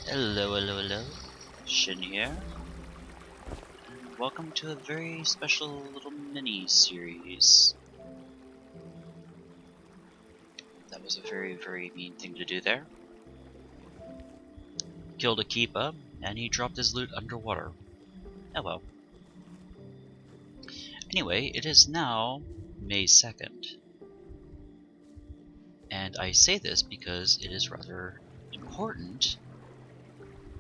Hello, hello, hello. Shin here. And welcome to a very special little mini-series. That was a very, very mean thing to do there. Killed a keeper, and he dropped his loot underwater. Oh well. Anyway, it is now May 2nd. And I say this because it is rather important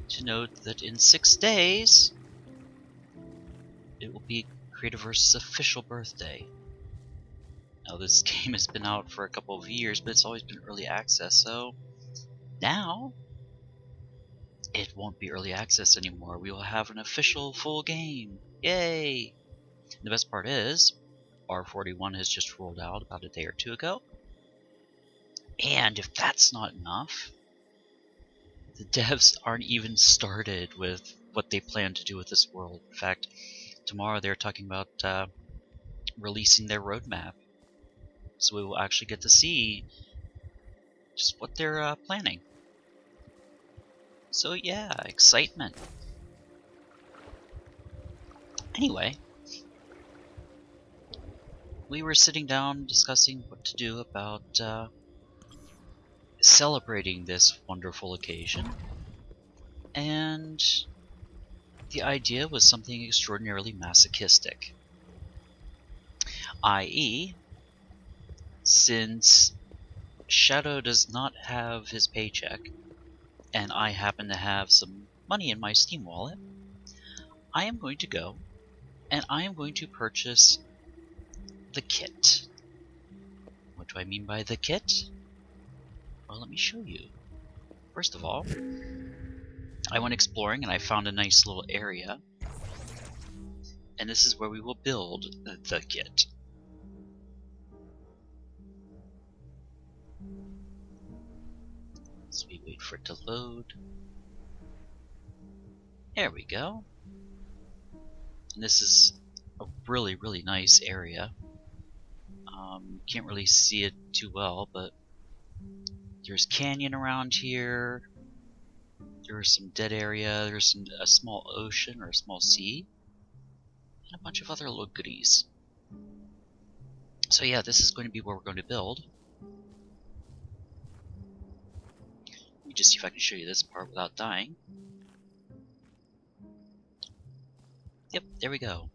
to note that in 6 days, it will be Creativerse's official birthday. Now, this game has been out for a couple of years, but it's always been early access, so now it won't be early access anymore. We will have an official full game. Yay! And the best part is, R41 has just rolled out about a day or two ago. And if that's not enough, the devs aren't even started with what they plan to do with this world. In fact, tomorrow they're talking about releasing their roadmap. So we will actually get to see just what they're planning. So yeah, excitement. Anyway, we were sitting down discussing what to do about celebrating this wonderful occasion, and the idea was something extraordinarily masochistic. I.e., since Shadow does not have his paycheck, and I happen to have some money in my Steam wallet, I am going to go and I am going to purchase the kit. What do I mean by the kit? Well, let me show you. First of all, I went exploring and I found a nice little area. And this is where we will build the kit. So we wait for it to load. There we go. And this is a really, really nice area. Can't really see it too well, but there's canyon around here. There's some dead area. There's a small ocean or a small sea, and a bunch of other little goodies. So yeah, this is going to be where we're going to build. Let me just see if I can show you this part without dying. Yep, there we go.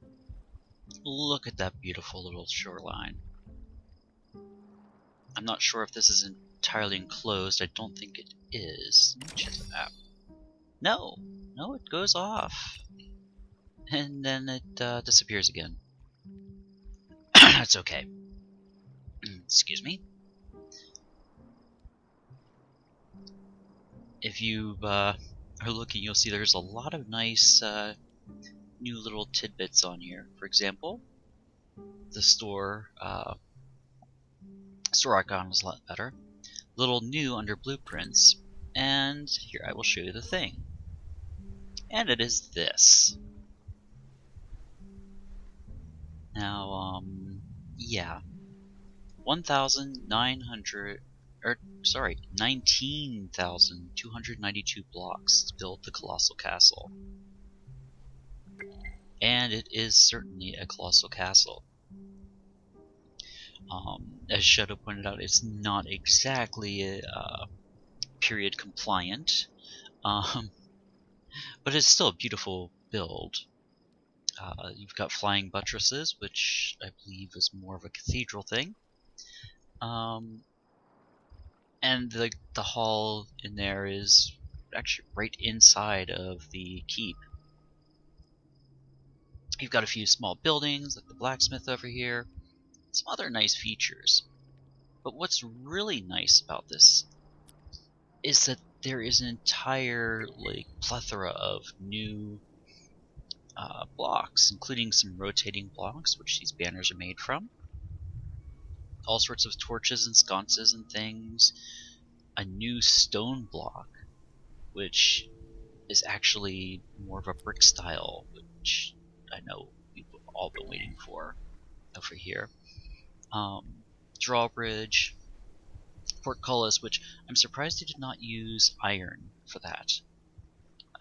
Look at that beautiful little shoreline. I'm not sure if this is entirely enclosed. I don't think it is. Let me check the map. No, it goes off. And then it disappears again. That's okay. Excuse me. If you are looking, you'll see there's a lot of nice new little tidbits on here. For example, the store icon was a lot better. Little new under blueprints, and here I will show you the thing. And it is this. Now, yeah, 19,292 blocks to build the Colossal Castle. And it is certainly a Colossal Castle. As Shadow pointed out, it's not exactly period compliant, but it's still a beautiful build. You've got flying buttresses, which I believe is more of a cathedral thing. And the hall in there is actually right inside of the keep. You've got a few small buildings, like the blacksmith over here, some other nice features. But what's really nice about this is that there is an entire plethora of new blocks, including some rotating blocks, which these banners are made from. All sorts of torches and sconces and things. A new stone block, which is actually more of a brick style, which I know we've all been waiting for over here. Drawbridge, portcullis, which I'm surprised they did not use iron for that.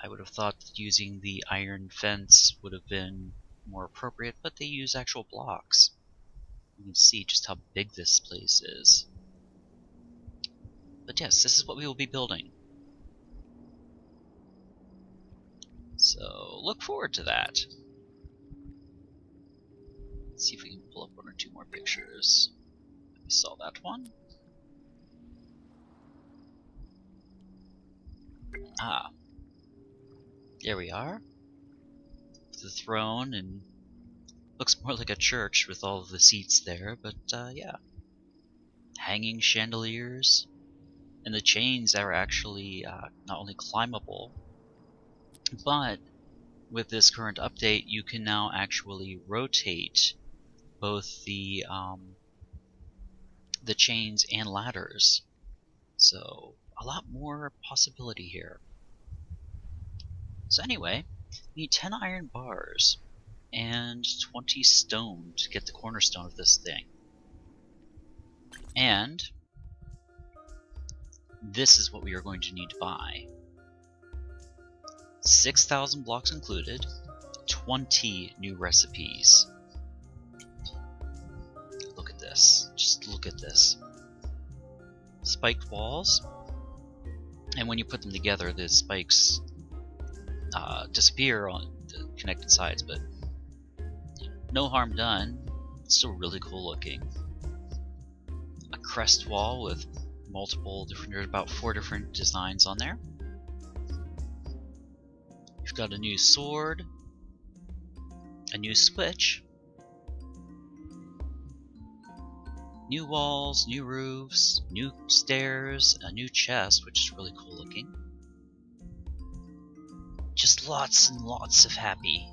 I would have thought that using the iron fence would have been more appropriate, but they use actual blocks. You can see just how big this place is. But yes, this is what we will be building. So look forward to that. Let's see if we can pull up one or two more pictures. We saw that one. Ah. There we are. The throne, and looks more like a church with all of the seats there, but yeah. Hanging chandeliers. And the chains are actually not only climbable, but with this current update, you can now actually rotate both the chains and ladders. So a lot more possibility here. So anyway, you need 10 iron bars and 20 stone to get the cornerstone of this thing. And this is what we are going to need to buy. 6,000 blocks included, 20 new recipes. Look at this. Just look at this. Spiked walls. And when you put them together, the spikes disappear on the connected sides, but no harm done. It's still really cool looking. A crest wall with multiple different, there's about 4 different designs on there. You've got a new sword, a new switch, new walls, new roofs, new stairs, a new chest, which is really cool looking. Just lots and lots of happy.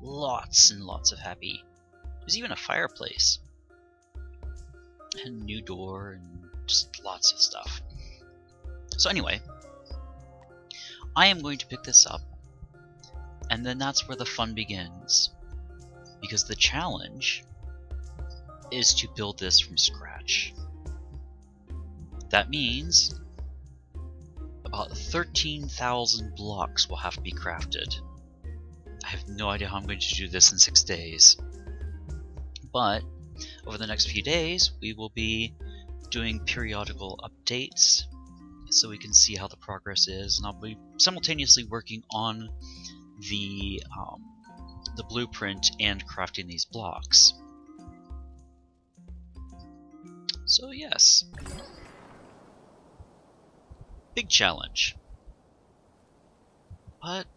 Lots and lots of happy. There's even a fireplace. And a new door, and just lots of stuff. So anyway, I am going to pick this up, and then that's where the fun begins. Because the challenge is to build this from scratch. That means about 13,000 blocks will have to be crafted. I have no idea how I'm going to do this in 6 days. But over the next few days, we will be doing periodical updates so we can see how the progress is, and I'll be simultaneously working on the blueprint and crafting these blocks. So yes, big challenge, but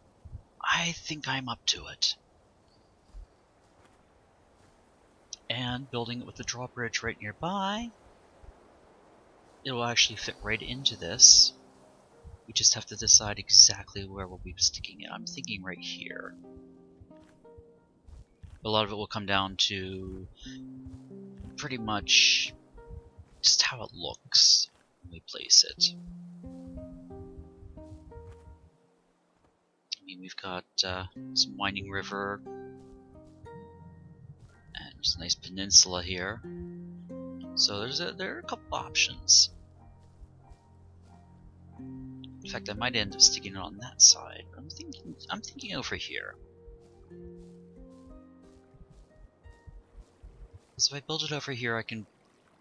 I think I'm up to it. And building it with the drawbridge right nearby, it will actually fit right into this. We just have to decide exactly where we'll be sticking it. I'm thinking right here. A lot of it will come down to pretty much just how it looks when we place it. I mean, we've got some winding river, and there's a nice peninsula here. So there are a couple options. In fact, I might end up sticking it on that side. But I'm thinking over here. So if I build it over here, I can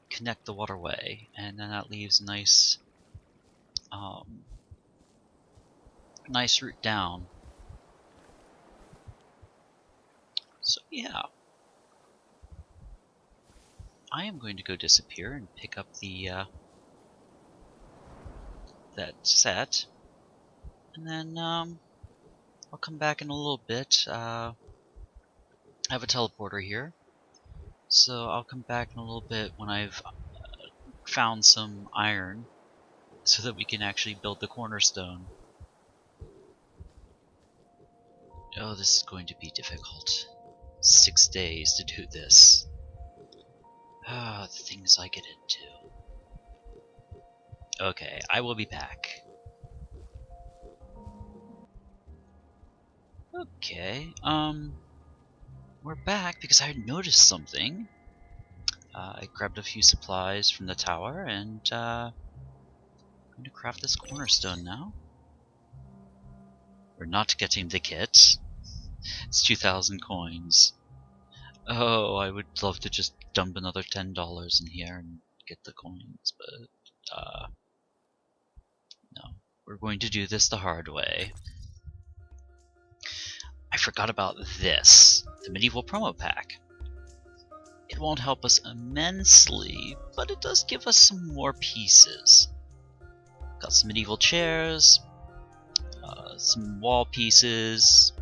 connect the waterway, and then that leaves a nice, nice route down. So yeah. I am going to go disappear and pick up the that set, and then I'll come back in a little bit. I have a teleporter here, so I'll come back in a little bit when I've found some iron, so that we can actually build the cornerstone. Oh, this is going to be difficult. 6 days to do this. Ah, the things I get into. Okay, I will be back. Okay, we're back because I had noticed something. I grabbed a few supplies from the tower, and I'm going to craft this cornerstone now. We're not getting the kit. It's 2,000 coins. Oh, I would love to just dump another $10 in here and get the coins, but no. We're going to do this the hard way. I forgot about this, the medieval promo pack. It won't help us immensely, but it does give us some more pieces. Got some medieval chairs, some wall pieces.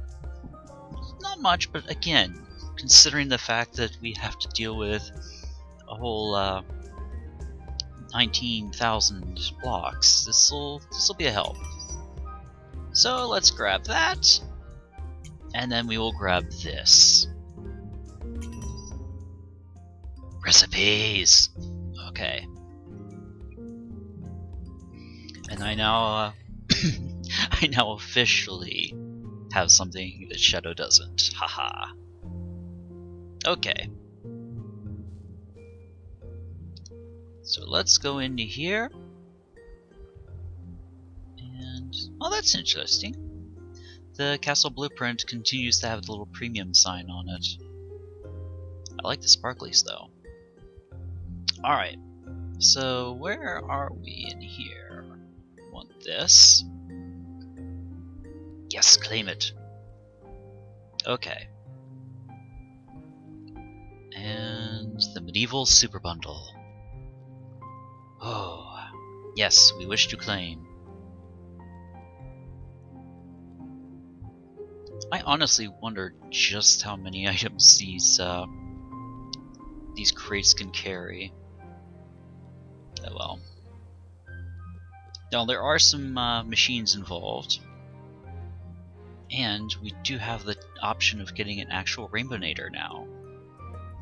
Not much, but again, considering the fact that we have to deal with a whole 19,000 blocks, this'll be a help. So let's grab that, and then we will grab this. Recipes! Okay. And I now, I now officially have something that Shadow doesn't. Haha. Okay. So let's go into here. And, oh, that's interesting. The castle blueprint continues to have the little premium sign on it. I like the sparklies though. Alright, so where are we in here? Want this? Yes, claim it. Okay. And the medieval super bundle. Oh, yes, we wish to claim. I honestly wonder just how many items these crates can carry. Oh well. Now there are some machines involved, and we do have the option of getting an actual Rainbownator now,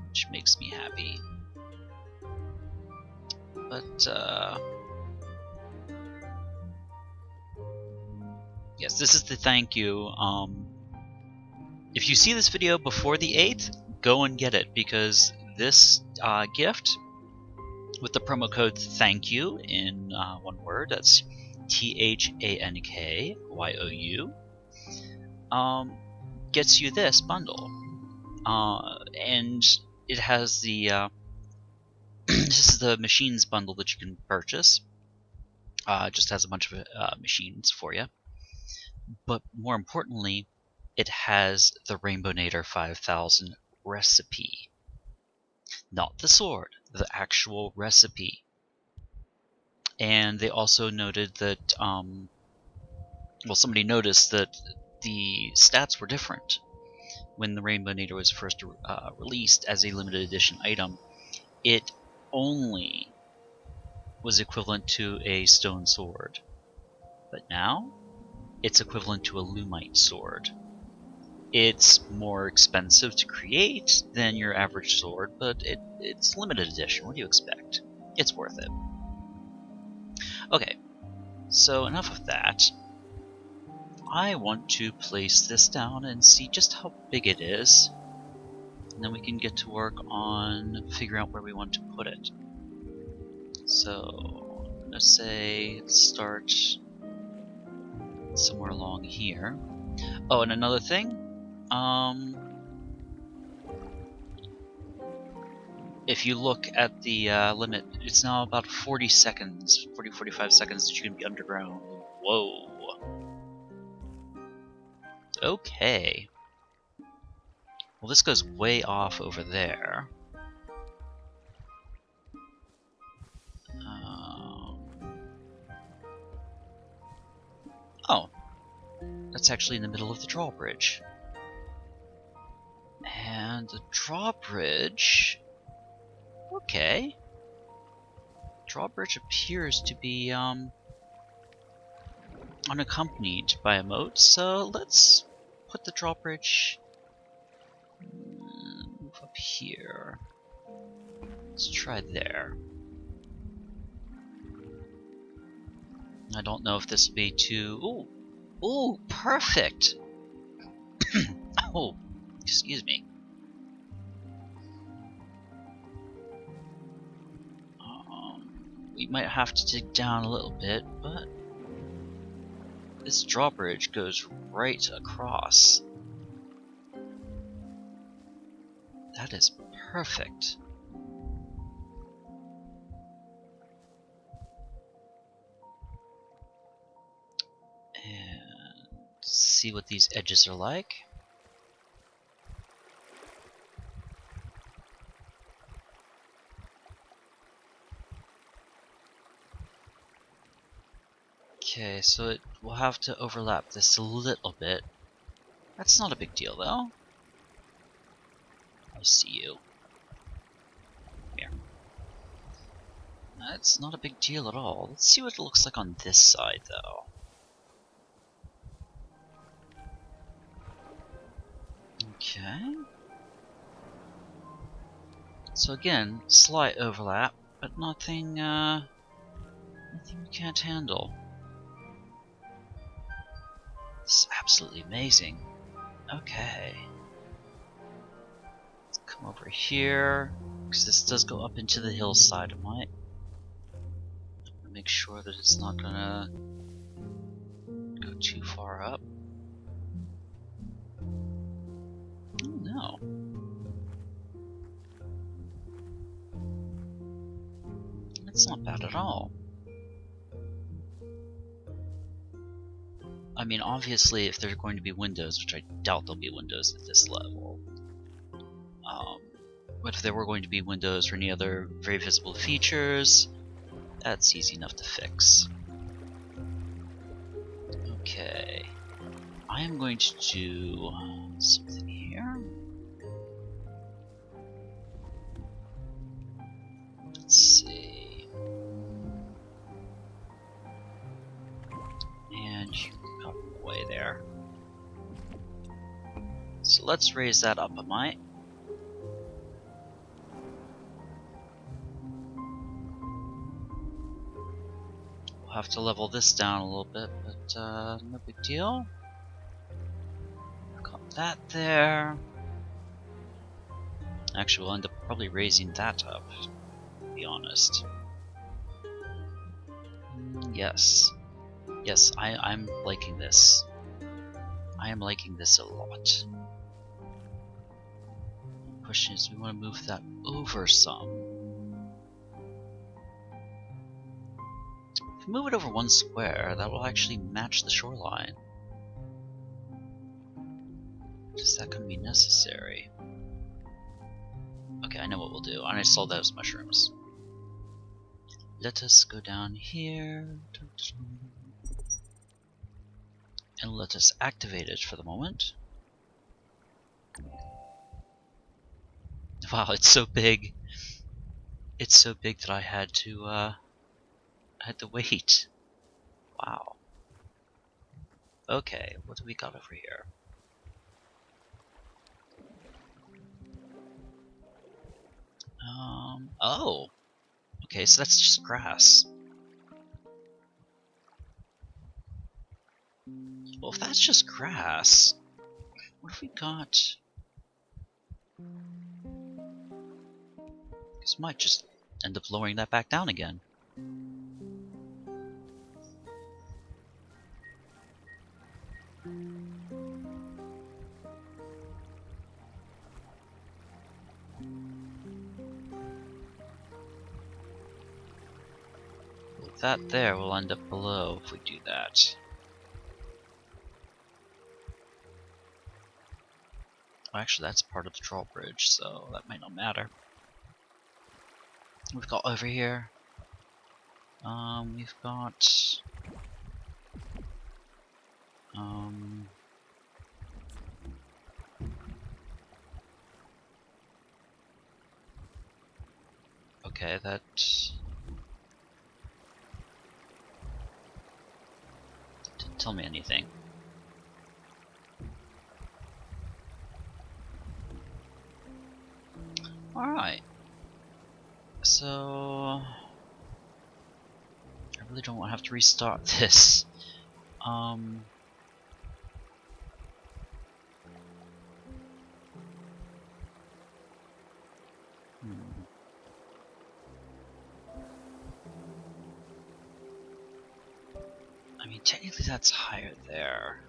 which makes me happy. But yes, this is the thank you. If you see this video before the 8th, go and get it, because this gift with the promo code THANKYOU in one word, that's THANKYOU, gets you this bundle. And it has the this is the machines bundle that you can purchase. It just has a bunch of machines for you. But more importantly, it has the Rainbownator 5000 recipe. Not the sword, the actual recipe. And they also noted that, well, somebody noticed that the stats were different when the Rainbownator was first released as a limited edition item. It only was equivalent to a stone sword, but now it's equivalent to a lumite sword. It's more expensive to create than your average sword, but it's limited edition. What do you expect? It's worth it. Okay, so enough of that. I want to place this down and see just how big it is, and then we can get to work on figuring out where we want to put it. So I'm gonna say start somewhere along here. Oh, and another thing, if you look at the limit, it's now about 40 seconds, 45 seconds that you can be underground. Whoa. Okay. Well, this goes way off over there. Oh. That's actually in the middle of the drawbridge. And the drawbridge... Okay. Drawbridge appears to be, unaccompanied by a moat, so let's put the drawbridge... move up here. Let's try there. I don't know if this will be too... Ooh! Ooh, perfect! Oh, excuse me. We might have to dig down a little bit, but This drawbridge goes right across. That is perfect. And see what these edges are like. Okay, so it will have to overlap this a little bit. That's not a big deal, though. I see you. Here. That's not a big deal at all. Let's see what it looks like on this side, though. Okay. So again, slight overlap, but nothing, nothing we can't handle. This is absolutely amazing. Okay. Let's come over here, because this does go up into the hillside. I might make sure that it's not gonna go too far up. Oh, no. That's not bad at all. I mean, obviously, if there are going to be windows, which I doubt there'll be windows at this level, but if there were going to be windows or any other very visible features, that's easy enough to fix. Okay. I am going to do something here. Let's see. And you got away there. So let's raise that up a mite. We'll have to level this down a little bit, but no big deal. Got that there. Actually, we'll end up probably raising that up, to be honest. Yes. Yes, I'm liking this. I am liking this a lot. The question is, we want to move that over some. If we move it over one square, that will actually match the shoreline. Is that going to be necessary? Okay, I know what we'll do. And I saw those mushrooms. Let us go down here. And let us activate it for the moment. Wow, it's so big. It's so big that I had to wait. Wow. Okay, what do we got over here? Oh. Okay, so that's just grass. Well, if that's just grass, what have we got? This might just end up lowering that back down again. That there will end up below if we do that. Well, actually, that's part of the drawbridge, so that might not matter. We've got over here. We've got. Okay, that. Didn't tell me anything. Alright. So. I really don't want to have to restart this. I I mean, technically that's higher there.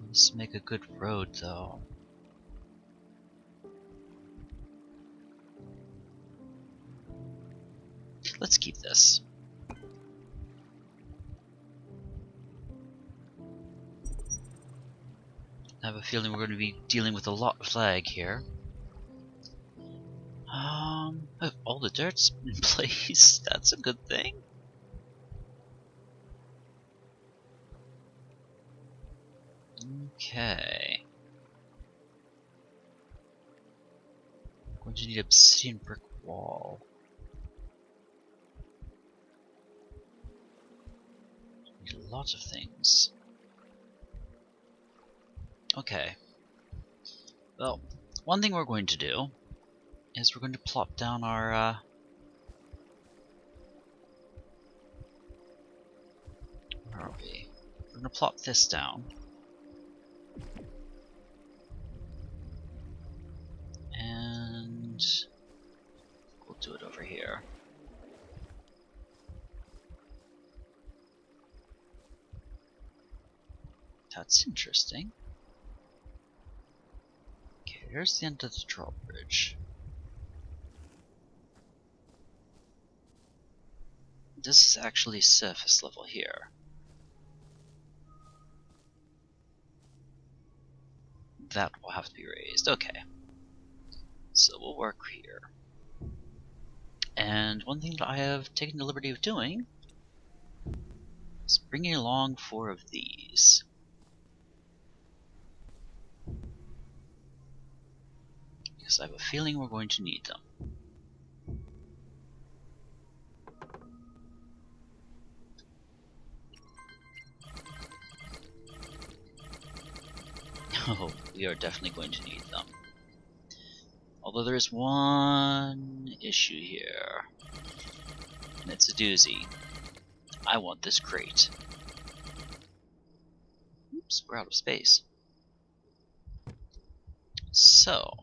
Let's make a good road, though. Let's keep this. I have a feeling we're going to be dealing with a lot of lag here. Oh, all the dirt's in place. That's a good thing. Okay. I'm going to need obsidian brick wall. Need lots of things. Okay. Well, one thing we're going to do is we're going to plop down our where are we? We're going to plop this down. And we'll do it over here. That's interesting. Okay, here's the end of the drawbridge. This is actually surface level here. That will have to be raised. Okay. So we'll work here. And one thing that I have taken the liberty of doing is bringing along 4 of these. Because I have a feeling we're going to need them. Oh, we are definitely going to need them. Although there is one issue here, and it's a doozy. I want this crate. Oops, we're out of space. So,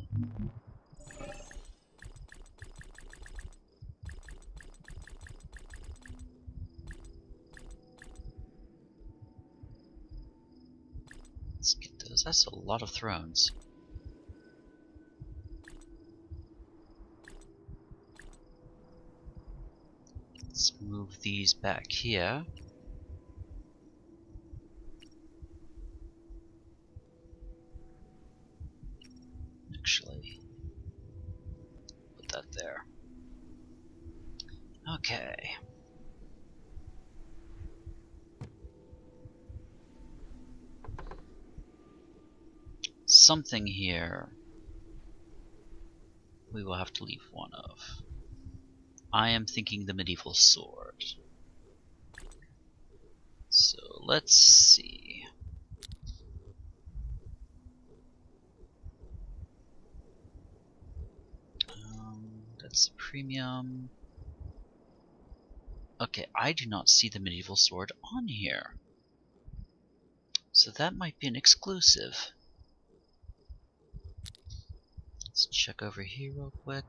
let's get those. That's a lot of thrones. Let's move these back here. Actually, put that there. Okay. Something here we will have to leave one of. I am thinking the medieval sword. So let's see. That's premium. Okay, I do not see the medieval sword on here. So that might be an exclusive. Let's check over here real quick.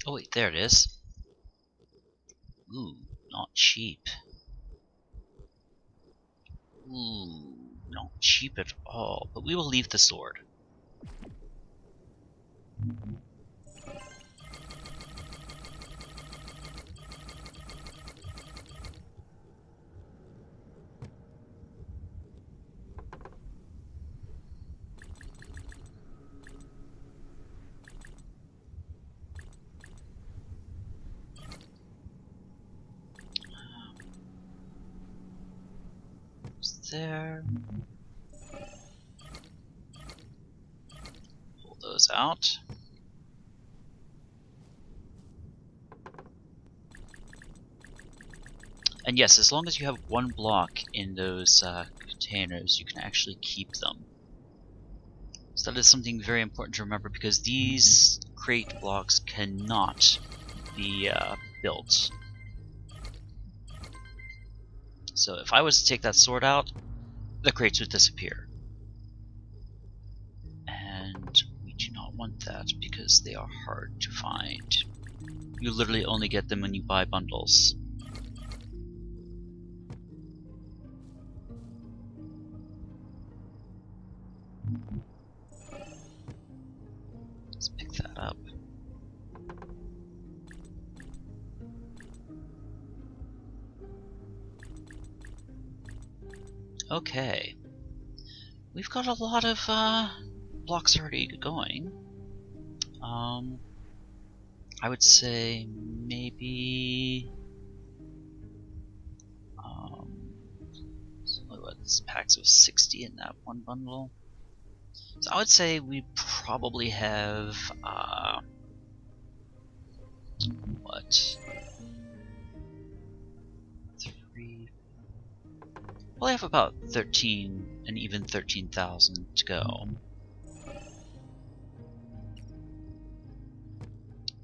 Oh wait, there it is. Ooh, not cheap. Ooh, not cheap at all. But we will leave the sword. There. Pull those out. And yes, as long as you have one block in those containers, you can actually keep them. So that is something very important to remember, because these crate blocks cannot be built. So if I was to take that sword out, the crates would disappear. And we do not want that, because they are hard to find. You literally only get them when you buy bundles. Let's pick that up. Okay. We've got a lot of blocks already going. I would say maybe so what, this packs of 60 in that one bundle. So I would say we probably have what? Probably have about 13 and even 13,000 to go.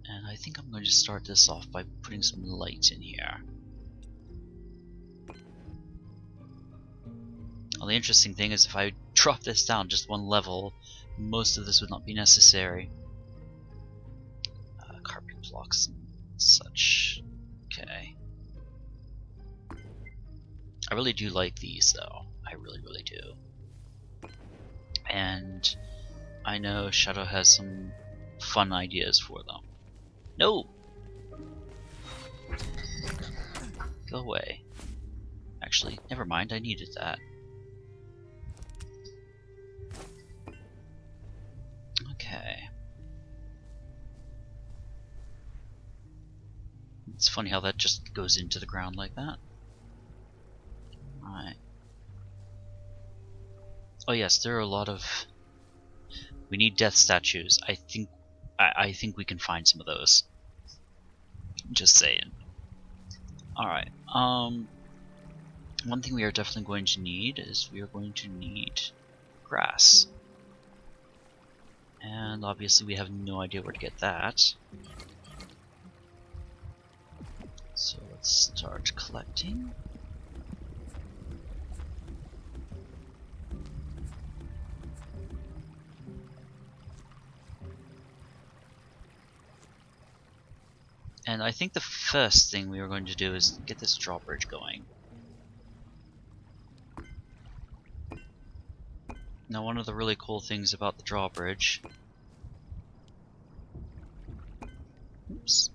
And I think I'm going to start this off by putting some light in here. Well, the interesting thing is if I drop this down just one level, most of this would not be necessary. Carpet blocks and such. Okay. I really do like these though. I really, really do. And I know Shadow has some fun ideas for them. No! Go away. Actually, never mind, I needed that. Okay. It's funny how that just goes into the ground like that. Alright. Oh yes, there are a lot of... We need death statues. I think we can find some of those. Just saying. Alright, one thing we are definitely going to need is we are going to need grass. And obviously we have no idea where to get that. So let's start collecting. And I think the first thing we are going to do is get this drawbridge going. Now, one of the really cool things about the drawbridge... Oops.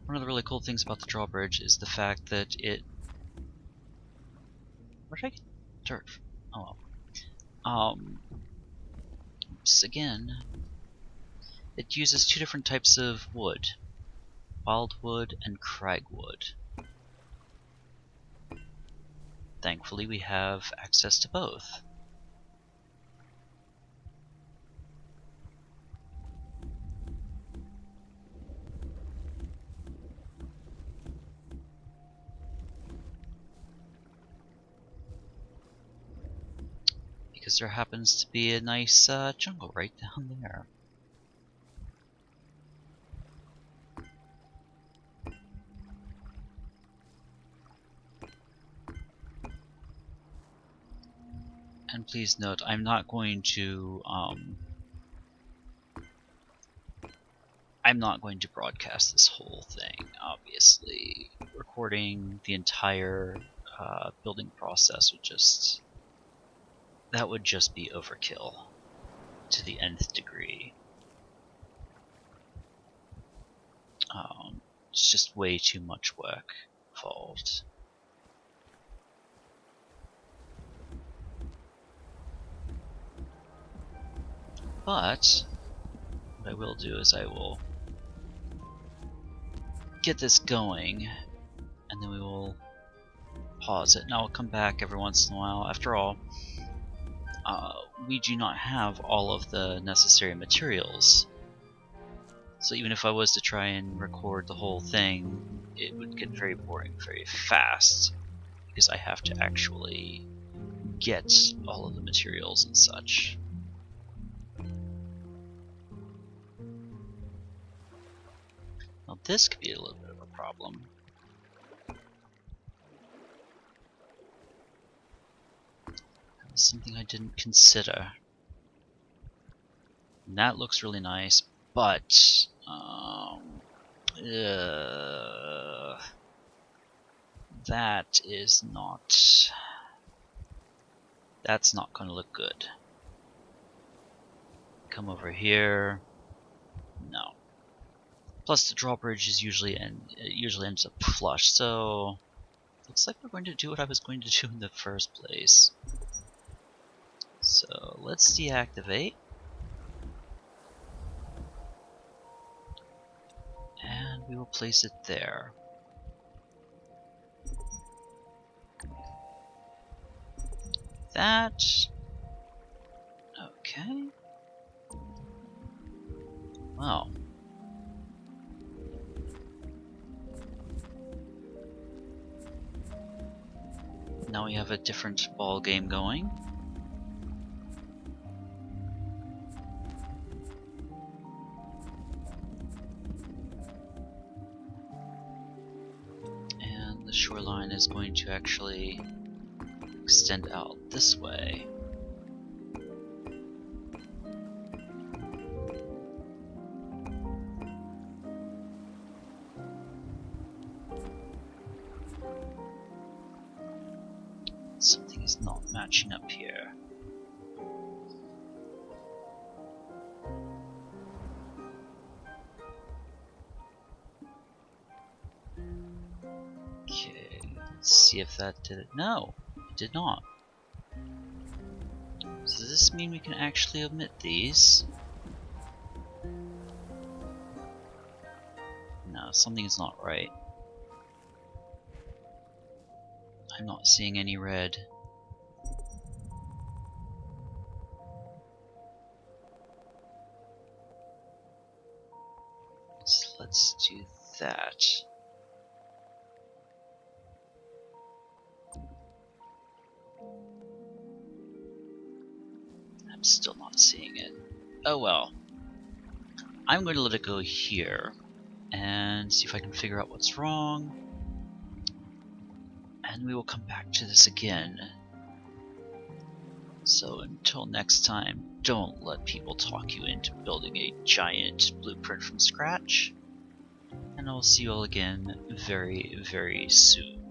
One of the really cool things about the drawbridge is the fact that it... Where did I get dirt from? Oh well. Oops, again. It uses two different types of wood. Wildwood and cragwood. Thankfully we have access to both. Because there happens to be a nice jungle right down there. And please note, I'm not going to broadcast this whole thing, obviously. Recording the entire building process would just be overkill to the nth degree. It's just way too much work involved. But what I will do is I will get this going, and then we will pause it. And I'll come back every once in a while. After all, we do not have all of the necessary materials. So even if I was to try and record the whole thing, it would get very boring very fast, because I have to actually get all of the materials and such. Now this could be a little bit of a problem. That was something I didn't consider. And that looks really nice, but that is not... That's not going to look good. Come over here. No. Plus the drawbridge is usually ends up flush, so looks like we're going to do what I was going to do in the first place. So let's deactivate. And we will place it there. That. Okay. Wow. Now we have a different ball game going. And the shoreline is going to actually extend out this way. Something is not matching up here. Okay, let's see if that did it. No, it did not. So does this mean we can actually omit these? No, something is not right. I'm not seeing any red. So let's do that. I'm still not seeing it. Oh well. I'm going to let it go here and see if I can figure out what's wrong. And we will come back to this again. So until next time, don't let people talk you into building a giant blueprint from scratch. And I'll see you all again very, very soon.